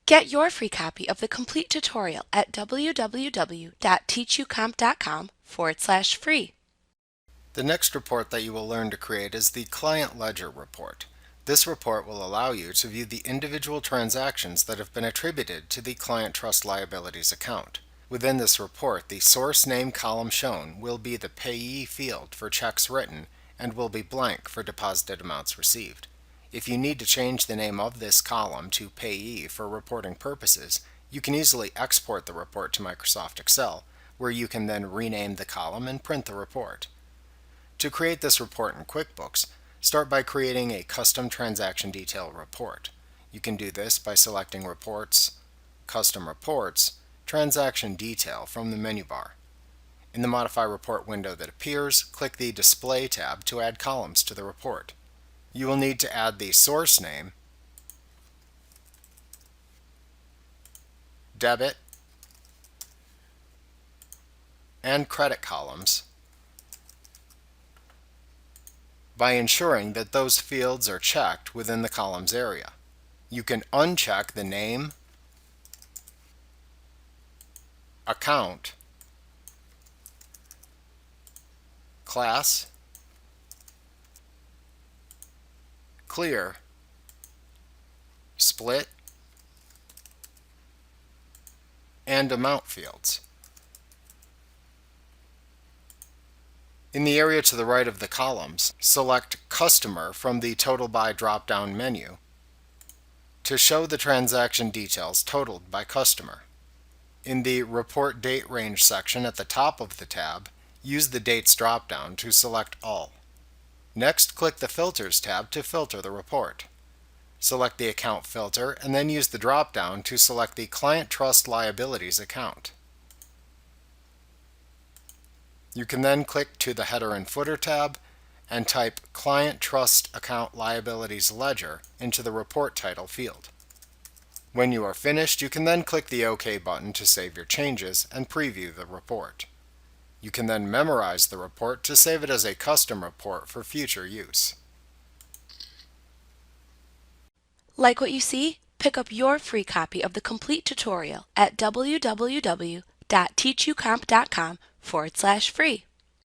Get your free copy of the complete tutorial at www.teachucomp.com/free. The next report that you will learn to create is the Client Ledger Report. This report will allow you to view the individual transactions that have been attributed to the Client Trust Liabilities account. Within this report, the source name column shown will be the payee field for checks written and will be blank for deposited amounts received. If you need to change the name of this column to payee for reporting purposes, you can easily export the report to Microsoft Excel, where you can then rename the column and print the report. To create this report in QuickBooks, start by creating a custom transaction detail report. You can do this by selecting Reports, Custom Reports, Transaction Detail from the menu bar. In the Modify Report window that appears, click the Display tab to add columns to the report. You will need to add the source name, debit, and credit columns by ensuring that those fields are checked within the columns area. You can uncheck the name, account, class, clear, split, and amount fields. In the area to the right of the columns, select Customer from the Total By drop-down menu to show the transaction details totaled by customer. In the Report Date Range section at the top of the tab, use the Dates drop-down to select All. Next, click the Filters tab to filter the report. Select the Account filter and then use the drop-down to select the Client Trust Liabilities account. You can then click to the Header and Footer tab and type Client Trust Account Liabilities Ledger into the report title field. When you are finished, you can then click the OK button to save your changes and preview the report. You can then memorize the report to save it as a custom report for future use. Like what you see? Pick up your free copy of the complete tutorial at www.teachucomp.com/free.